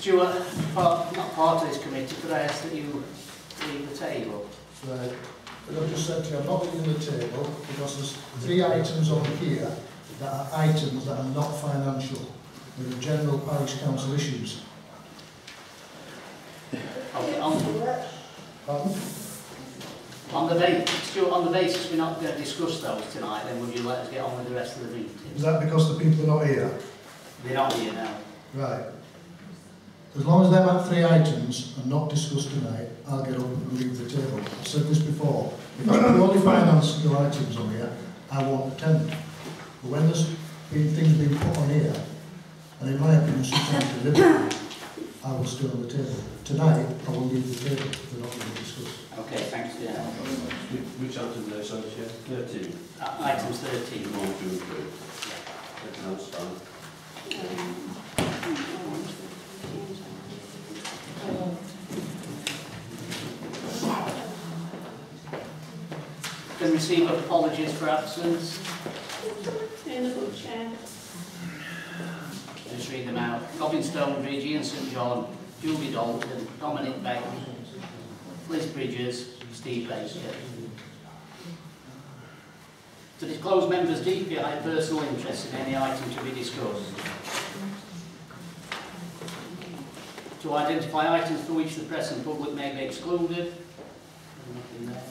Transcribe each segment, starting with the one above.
Stuart, not part of this committee, could I ask that you leave the table? Right. But I've just said to you, I'm not leaving the table because there's 3 items on here that are items that are not financial. They're general parish council issues. Okay, on the basis we're not going to discuss those tonight, then would you let us get on with the rest of the meeting? Is that because the people are not here? They're not here now. Right. As long as them 3 items are not discussed tonight, I'll get up and leave the table. I've said this before. If there's purely financial items on here, I won't attend. But when there's been things being put on here, and in my opinion, sometimes deliberately, I will stay on the table. Tonight, I will leave the table if they're not going to discuss. Okay, thanks, yeah. Which items are they, sorry, Chair? 13. Items 13. More to approve. Yeah. That's fine. Can receive apologies for absence. In the book, Chair. Just read them out. Robin Stonebridge, Ian St John, Julie Dalton, Dominic Beck, Liz Bridges, Steve Baker. To disclose members' DPI personal interest in any item to be discussed. To identify items for which the press and public may be excluded. Nothing there.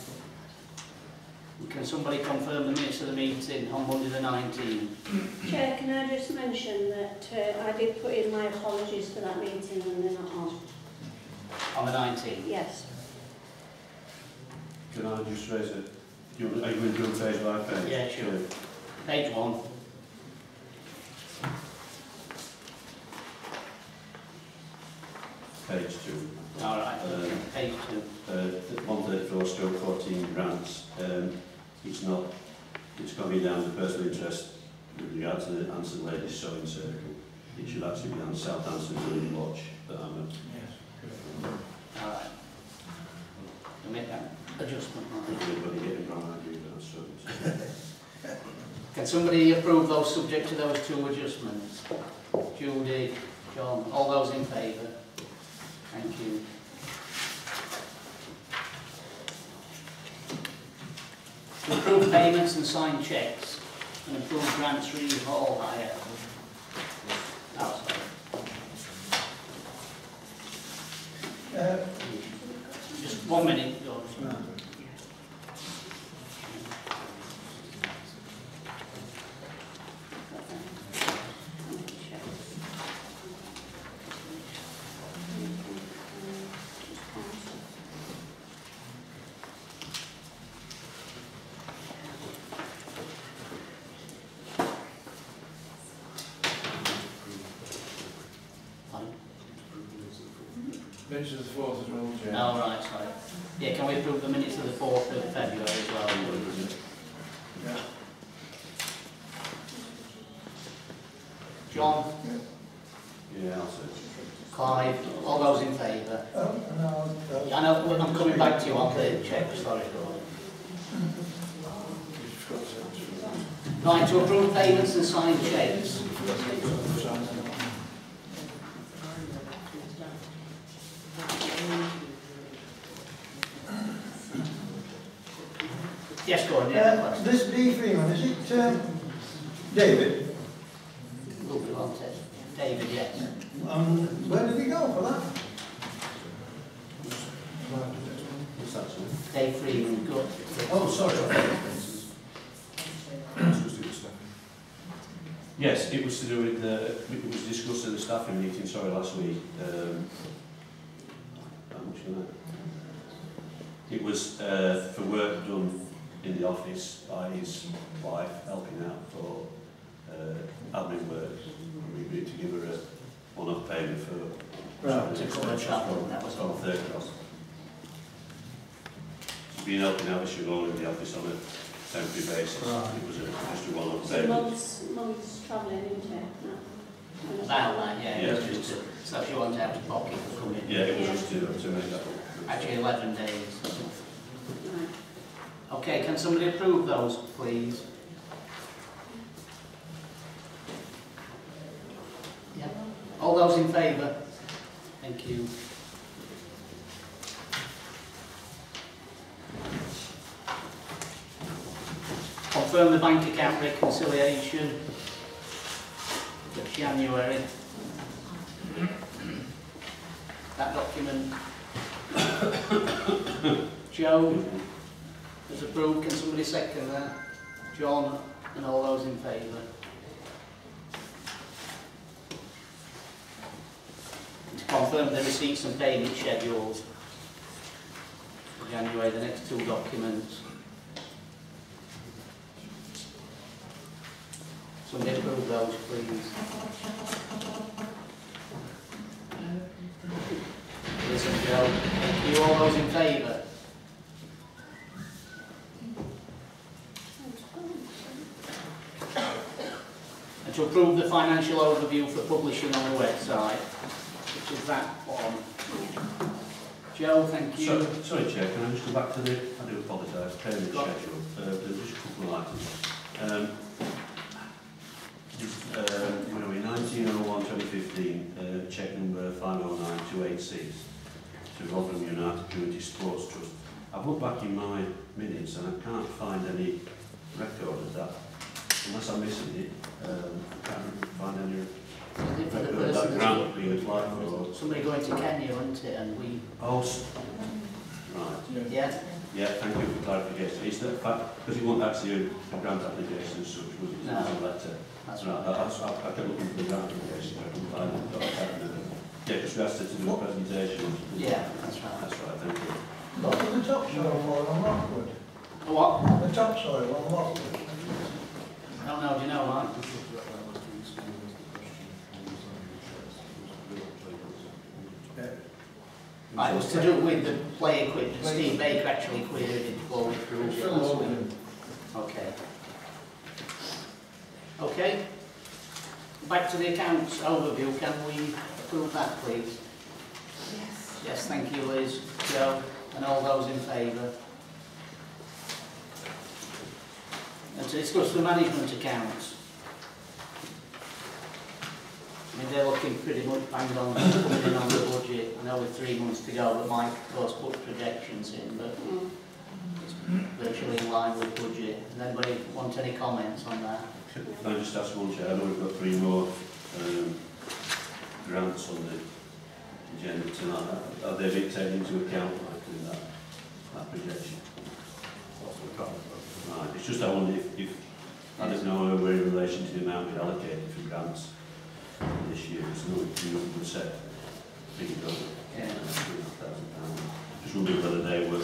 Can somebody confirm the minutes of the meeting on Monday the 19th? Chair, can I just mention that I did put in my apologies for that meeting and they're not on. On the 19th? Yes. Can I just raise it? Are you going to do page by page? Yeah, sure. Page 1. Page 2. All right. Page 2. 134 stroke 14 grants. It's going to be down to personal interest with regard to the Anston Ladies Sewing Circle. It should actually be on South Anston Village Watch, but I'm a... Yes. All right. We'll make that adjustment. Everybody getting wrong, I agree with that. Can somebody approve those subject to those 2 adjustments? Judy, John, all those in favour? Thank you. To approve payments and sign cheques and approve grants for hall hire. Oh, sorry. Just 1 minute, George. No. Minutes of the 4th as well, Chair. Oh, right, sorry. Yeah, can we approve the minutes of the 4th of February as well? Yeah. John? Yeah, I'll say. Clive? All those in favour? I know, I'm coming back to you on the check, sorry. Right, to approve payments and sign cheques. Yes, go on, yeah. This D Freeman, is it David? Lovely, wasn't it? David, yes. Where did he go for that? What's that, sir? Dave Freeman, good. Oh, sorry. Yes, it was to do with it was discussed at the staffing meeting, sorry, last week. How much was that? It was for work done in the office by his wife, helping out for admin work. We agreed to give her a one-off payment for To cover travel, that was all. 30 cost. She's been helping out as she was in the office on a temporary basis. Right. It was just a one-off So payment. months travelling, isn't it? No. About that, yeah. Yeah. Just to, so if you want out of pocket for coming. Yeah, it was just to make that up. Actually 11 days. Right. Okay, can somebody approve those, please? Yeah. All those in favour? Thank you. Confirm the bank account reconciliation for January. That document, Joe has approved. Can somebody second that? John and all those in favour. To confirm the receipts and payment schedules for January, the next two documents. Somebody approve those, please. Listen, Joe. Thank you. All those in favour? And to approve the financial overview for publishing on the website, which is that one. Joe, thank you. Sorry, Chair, can I just go back to the, I do apologise, payment schedule. There's just a couple of items. Where are we? 19/01/2015, cheque number 509286 to Rotherham United Community Sports Trust. I've looked back in my minutes and I can't find any record of that. Unless I'm missing it, I can't find any record of that grant being applied for. Somebody going to Kenya, isn't it? And we... Oh, right. Yeah? Yeah, thank you for clarification. Is that fact? Because it wasn't actually a grant application as such, was it? No. It was a letter. That's Right, right. I kept looking for the grant application, I couldn't find it, but I can't remember. Yeah, because we asked her to do a presentation. Yeah, that's right. That's right, thank you. Not for the topsoil one on Lockwood. What? The topsoil on Lockwood. I don't know, do you know, Mike? It was to do with the play equipment. Steve Baker actually queried it before we approved it last week. Okay. Okay. Back to the accounts overview. Can we approve that, please? Yes. Yes, thank you, Liz, Joe, and all those in favour. And to discuss the management accounts. I mean, they're looking pretty much bang on, coming in on the budget. I know with 3 months to go, but Mike, of course, put projections in, but it's virtually in line with budget. Does anybody want any comments on that? Can I just ask one, Chair? I know we've got 3 more grants on the agenda tonight. Are they being taken into account like in that projection? Right, it's just I wonder if I don't know where we're in relation to the amount we allocated for grants this year. It's no good set figure of Yeah. £3,500. Just wondering whether they were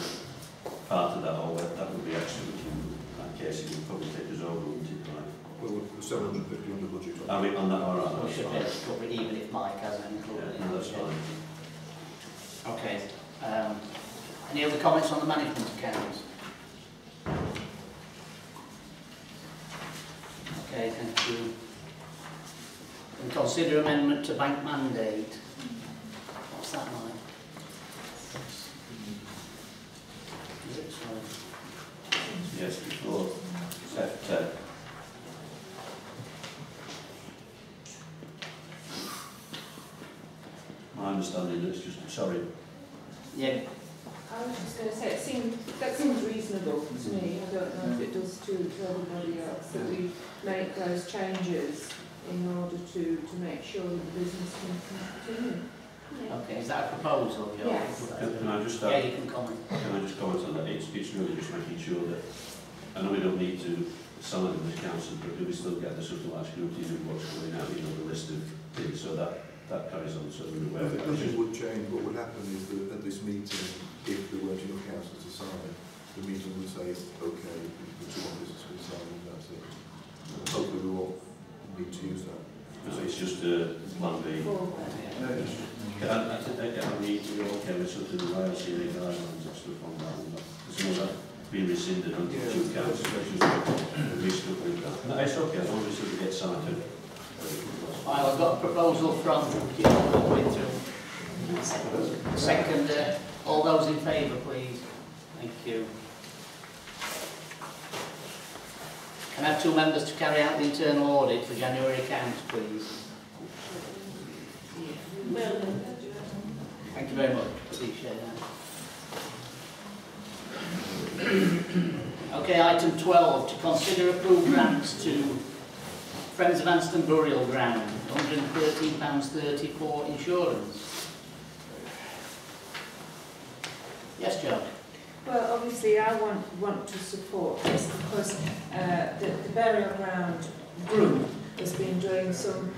part of that or whether that would be extra, which in that case it would probably take us over, wouldn't it? Right? Well, we're 750 on the budget. Are we on that? All right, We that's should be fine. able to cover it even if Mike hasn't included Yeah, no, that's fine. Okay. Any other comments on the management accounts? Okay, thank you. And consider amendment to bank mandate. What's that like? Is it sorry? Yes, before set 10. My understanding is just, sorry, Yeah. I was just going to say, that seems reasonable to me. I don't know if it does to everybody else, that we make those changes in order to make sure that the business can continue. Okay, is that a proposal? Joe? Yes. can I just Yeah, you can comment. can I just comment on that? It's really just making sure that, I know we don't need to sign them as council, but do we still get the sort of like scrutiny of what's going out, you know, the list of things, so that carries on, so we're aware of it. Nothing would change. What would happen is that at this meeting, if there weren't enough councils to sign, the meeting would say, okay, the 2 officers can sign and that's it. Hopefully we won't need to use that. So it's just plan B. I mean, we're okay with sort of the ILCA guidelines and stuff on that, and some of that being rescinded on the 2 councils, which is restuck with that. No, it's okay, as long as it gets signed. Right, I've got a proposal from Second, all those in favour, please. Thank you. Can I have 2 members to carry out the internal audit for January accounts, please? Thank you very much. Appreciate that. Okay, item 12, to consider approved grants to Friends of Anston Burial Ground, £113.30 for insurance. Yes, Joe? Well, obviously I want to support this because the burial ground group has been doing some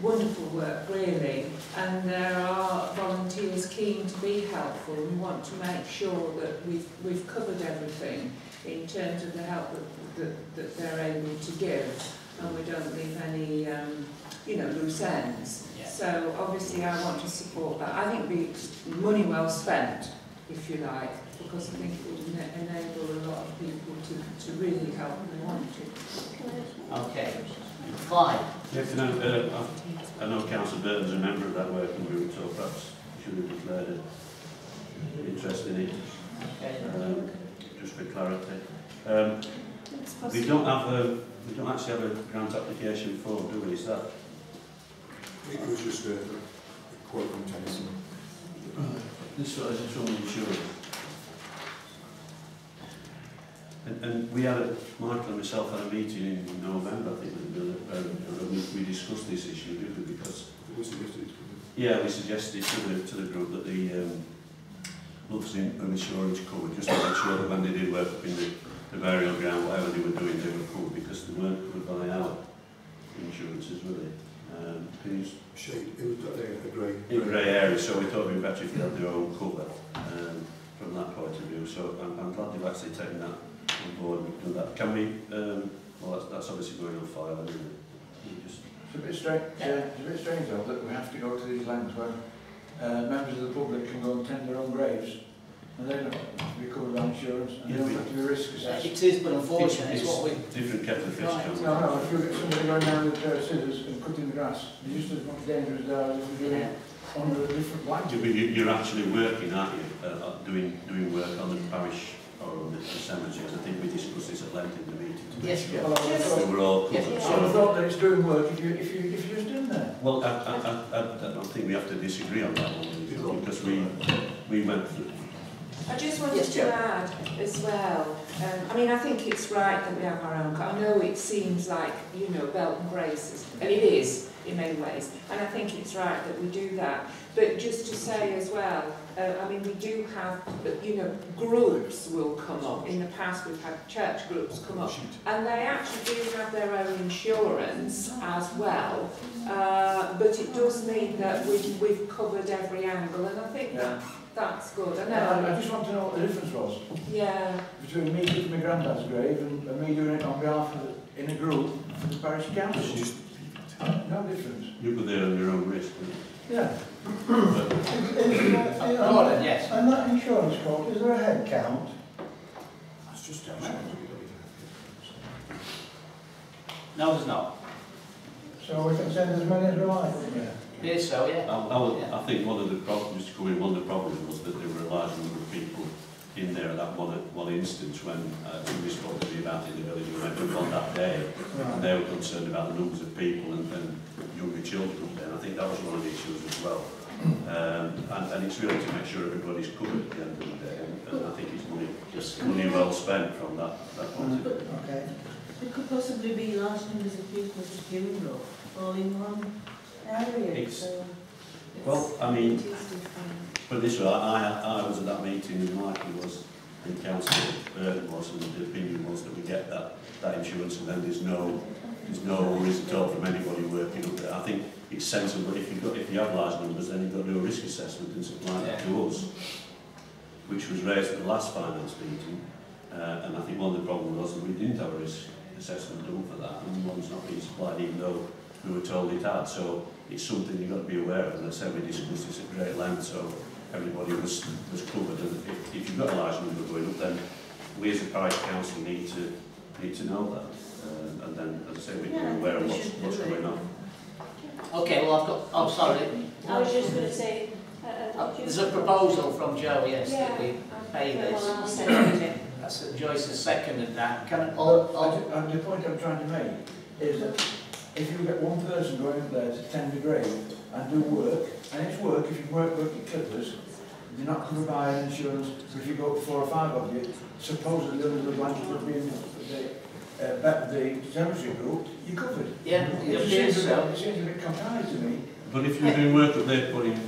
wonderful work really, and there are volunteers keen to be helpful. We want to make sure that we've covered everything in terms of the help that they're able to give, and we don't leave any loose ends. Yeah. So obviously I want to support that. I think it'd be money well spent, if you like, because I think it would enable a lot of people to really help when they want to. Okay. Clyde? Yes, I know Councillor Burton's a member of that working group, so perhaps you should have declared an interest in it, just for clarity. We don't actually have a grant application form, do we? Is that? It was just a quote from Tennyson. This is from insurance. And we had Michael and myself had a meeting in November, I think, and we discussed this issue, didn't we? Because We suggested it. yeah, we suggested to the group that the looked in an insurance cover, just to make sure that when they did work up in the burial ground, whatever they were doing, they were covered, because they weren't covered by our insurances, were they? Shade, it was a grey area, so we thought it would be better if they had their own cover from that point of view. So I'm glad they've actually taken that on board and done that. Can we? Well, that's obviously going on file, isn't it? It's a bit strange. It's a bit strange though that we have to go to these lengths where members of the public can go and tend their own graves, and they don't have to be covered by insurance, and they don't have to be risk assessed. It is, but unfortunately, it's what we... different kettle of fish. Right. No, if you get somebody going down with a pair of scissors and cutting the grass, it's just as much danger as there is if you're doing it under a different blanket. You're actually working, aren't you? Doing work on the parish or on the cemeteries. I think we discussed this at length in the meeting. Yes, Yeah. Well, I We were all covered. Yes. would have thought that it's doing work if you just doing that. Well, I don't think we have to disagree on that one, because we went through. I just wanted Yes, to add as well, I mean, I think it's right that we have our own car. I know it seems like, you know, belt and braces, and it is in many ways, and I think it's right that we do that. But just to say as well, I mean, we do have, you know, groups will come up. In the past, we've had church groups come up, and they actually do have their own insurance as well. But it does mean that we've covered every angle, and I think that's good. I know. I just want to know what the difference was Yeah. between me doing my granddad's grave and me doing it on behalf of in a group for the parish council. No difference. You were there on your own risk. Yeah. Gordon, yes. And that insurance quote, is there a head count? It's just No, there's not. So we can send as many as we like, yeah. It is so, yeah. I think one of the problems, one of the problems was that there were a large number of people in there at that one instance when somebody spoke to me about it in the village when I went on that day, and they were concerned about the numbers of people and younger children up there. And I think that was one of the issues as well. And it's really to make sure everybody's covered at the end of the day, and I think it's money well spent from that point of view. Okay. There could possibly be large numbers of people at a funeral all in one area. Well, I mean, but this way, I was at that meeting and Michael was, and Councillor Burton was, and the opinion was that we get that insurance, and then there's no worries at all from anybody working up there. I think it's sensible if you have large numbers, then you've got to do a risk assessment and supply that to us, which was raised at the last finance meeting, and I think one of the problems was that we didn't have a risk assessment done for that, and one's not being supplied even though we were told it had. So it's something you've got to be aware of, and as I said, we discussed this at great length, so everybody was covered, and if you've got a large number going up, then we as a parish council need to know that, and then, as I say, we can be aware of what's going on. Okay, well, I've got... Oh, sorry. I was just going to say... There's a proposal from Joe, yes, that we pay Well, this. I'll second it. That's Joyce has seconded that. The point I'm trying to make is that if you get one person going up there to tend a grave and do work, and it's work, if you work your clippers, you're not covered by insurance, but if you go up 4 or 5 of you, supposedly under the blanket of being the cemetery group, you're covered. Yeah, It seems a bit contrived to me. But if you're doing work that they're putting,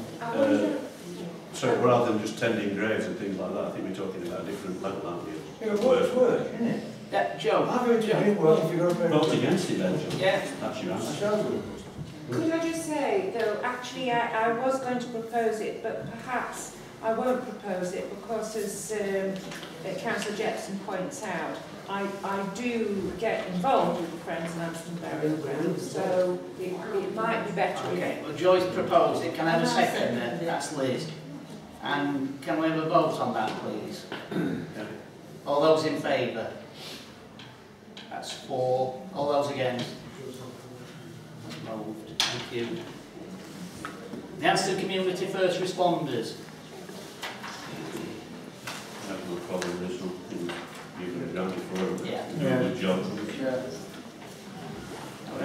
so rather than just tending graves and things like that, I think we're talking about a different level, aren't we? Yeah, work's work, isn't it? Yeah, Joe. I've heard you doing work if you go up there. Vote against it then, John. Yeah. That's your I answer. shall do. Could I just say, though, actually I was going to propose it, but perhaps I won't propose it because, as Councillor Jepson points out, I do get involved with the Friends of Anston Parish, so it might be better. Okay, well Joyce proposed it. Can I have a second then? That's Liz. And can we have a vote on that, please? All those in favour? That's 4. All those against? Moved. Thank you. The Anston Community First Responders. I have no problem with this one. You've been granted for Yeah. a good job. Yeah.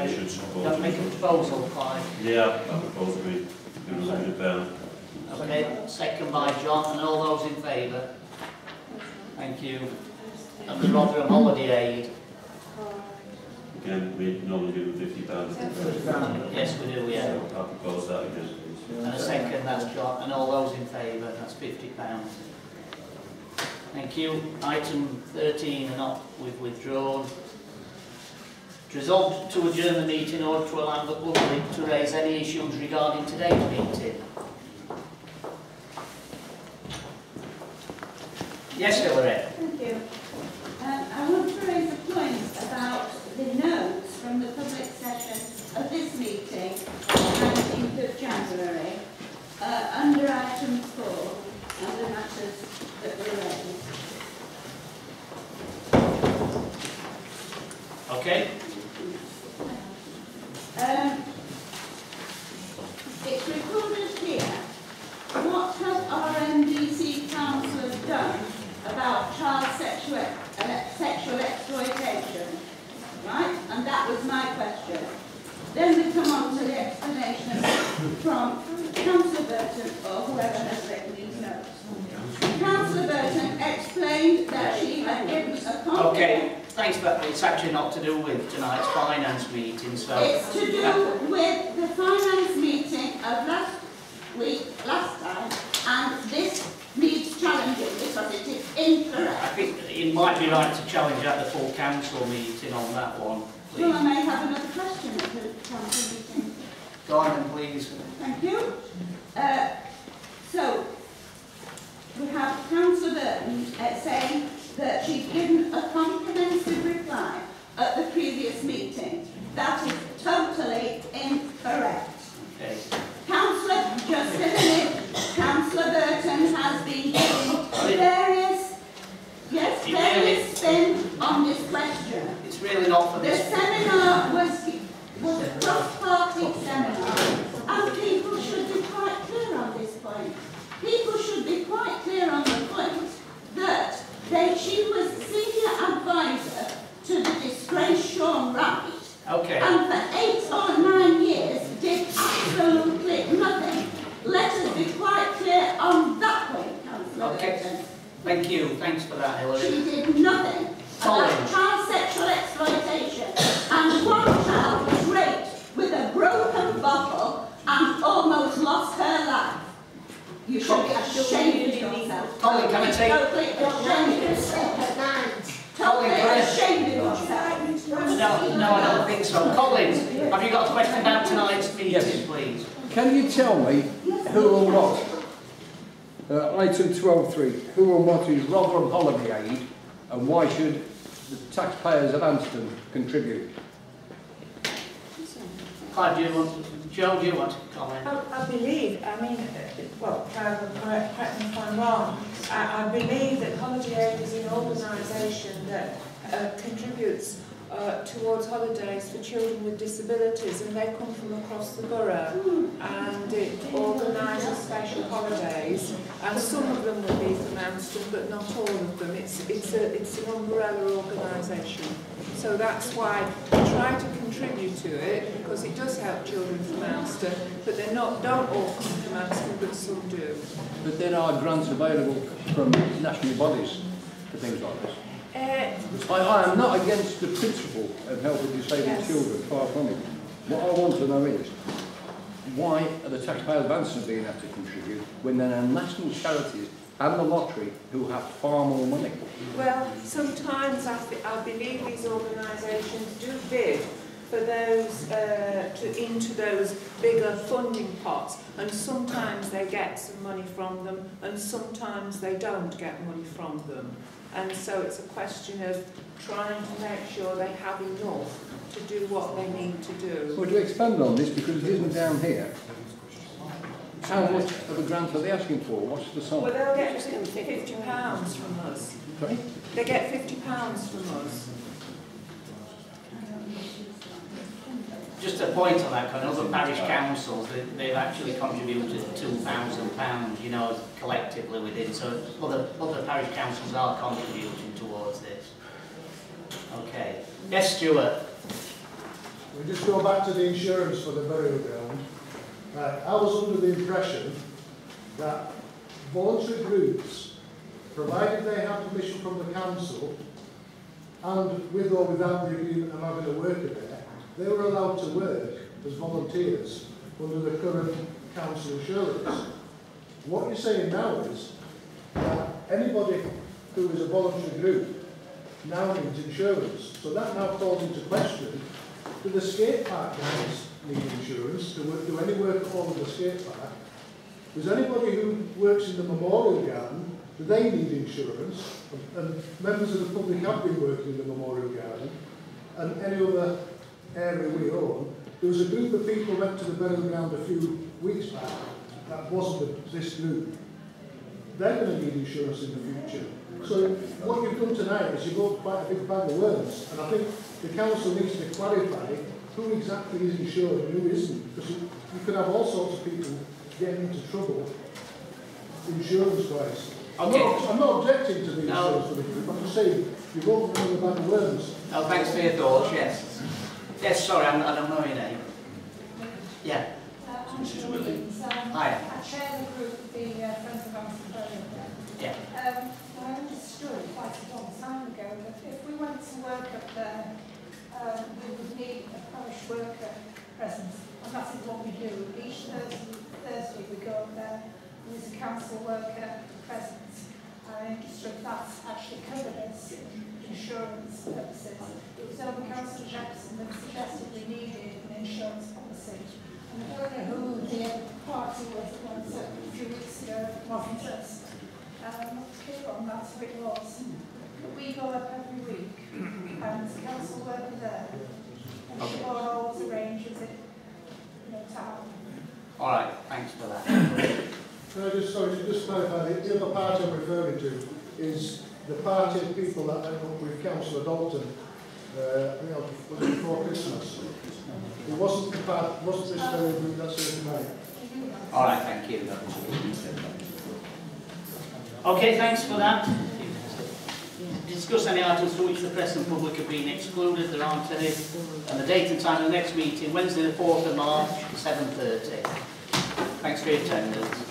You should support Don't make a it. proposal, Clive. Yeah, I propose we give us £100. Okay, second by John, and all those in favour? Thank you. And the Rotherham Holiday Aid. Again, we normally give them £50. Yes, we do, yeah. So I propose that again, please. And a second, that's John, and all those in favour, that's £50. Thank you. Item 13, not we've withdrawn. Resolved to adjourn the meeting in order to allow the public to raise any issues regarding today's meeting. Yes, Hillary. Thank you. I want to raise a point about the notes from the public session of this meeting, 19th of January, under item 4, under matters that were raised. Okay. It's recorded here. What have RMDC councillors done about child sexual exploitation? Right? And that was my question. Then we come on to the explanation from Councillor Burton, or whoever has written these notes. Councillor Burton explained that she had given a copy. Okay, thanks, but it's actually not to do with tonight's finance meeting, so... It's to do with the finance meeting of last time, and this needs challenging because it is incorrect. I think it might be right to challenge at the full council meeting on that one, please. Well, I may have another question at the council meeting. Go on then, please. Thank you. So, we have Councillor Burton saying that she's given a comprehensive reply at the previous meeting. That is totally incorrect. Okay. Councillor, just a minute, Councillor Burton has been giving various spin on this question. It's really not for The this... seminar was a cross-party seminar, and people should be quite clear on this point. People should be quite clear on the point that she was senior advisor to the disgraced Sean Wright, Okay. and for 8 or 9 years did absolutely nothing. Let us be quite clear on that point, Councillor Burton. Thank you. Thanks for that, Hillary. She did nothing about child sexual exploitation, and one child was raped with a broken bottle and almost lost her life. You should be ashamed of yourself. Colin, can I take... Totally ashamed of yourself. Totally ashamed of yourself. No, I don't think so. Colin, have you got a question about tonight's meeting, please? Can you tell me who or what, item 12.3, who or what is Rotherham Holiday Aid and why should the taxpayers of Anston contribute? Clive, do you want... Joe, do you want to comment? I believe, well, correct me if I'm wrong, I believe that Holiday Aid is an organisation that contributes towards holidays for children with disabilities, and they come from across the borough, and it organises special holidays, and some of them will be from Anston, but not all of them. It's an umbrella organisation, so that's why we try to contribute to it, because it does help children from Anston, but don't all come from Anston, but some do. But there are grants available from national bodies for things like this. I am not against the principle of helping disabled children, far from it. What I want to know is, why are the taxpayers of Anston being asked to contribute when there are national charities and the lottery who have far more money? Well, sometimes I believe these organisations do bid for those into those bigger funding pots, and sometimes they get some money from them, and sometimes they don't get money from them. And so it's a question of trying to make sure they have enough to do what they need to do. Would you expand on this, because it isn't down here? How much of a grant are they asking for? What's the sum? Well, they'll get £50 from us. Sorry? They get £50 from us. Just a point on that, because other parish councils, they've actually contributed £2,000, you know, collectively within, so other parish councils are contributing towards this. Okay. Yes, Stuart? We just go back to the insurance for the burial ground. I was under the impression that voluntary groups, provided they have permission from the council, and with or without the agreement of having a worker there, they were allowed to work as volunteers under the current council insurance. What you're saying now is that anybody who is a voluntary group now needs insurance. So that now calls into question, do the skate park guys need insurance to do any work at all in the skate park? Does anybody who works in the memorial garden, do they need insurance? And members of the public have been working in the memorial garden, and any other area we own. There was a group of people who went to the burial ground a few weeks back that wasn't this group. They're going to need insurance in the future. So what you've done tonight is you've got quite a big bag of worms, and I think the council needs to clarify who exactly is insured and who isn't, because you could have all sorts of people getting into trouble insurance-wise. Okay. I'm not objecting to the insurance for the group, I'm just saying you've opened another bag of worms. No, thanks for your thoughts, yes. Yes, sorry, I don't know your name. Yeah. Mrs. Williams. Hi. I chair the group of the Friends of Anston Parish. Yeah. I understood quite a long time ago that if we went to work up there, we would need a parish worker present, and that is what we do. Each Thursday we go up there, and there's a council worker present. I understood that's actually covered as insurance purposes. It was over Councillor Jackson that suggested we needed an insurance policy. And I don't know who the other party was that went a few weeks ago, wasn't us. I'm not clear on that who it was. But we go up every week, and there's a council worker there, and Siobhan always arranges it, town. All right, thanks for that. Can I just clarify, the other party I'm referring to is the party of people that went up with Councillor Dalton, I think it was before Christmas. It wasn't the part, wasn't this very group that served tonight. All right, thank you. Okay, thanks for that. Discuss any items for which the press and public have been excluded. There aren't any. And the date and time of the next meeting, Wednesday the 4th of March, 7:30. Thanks for your attendance.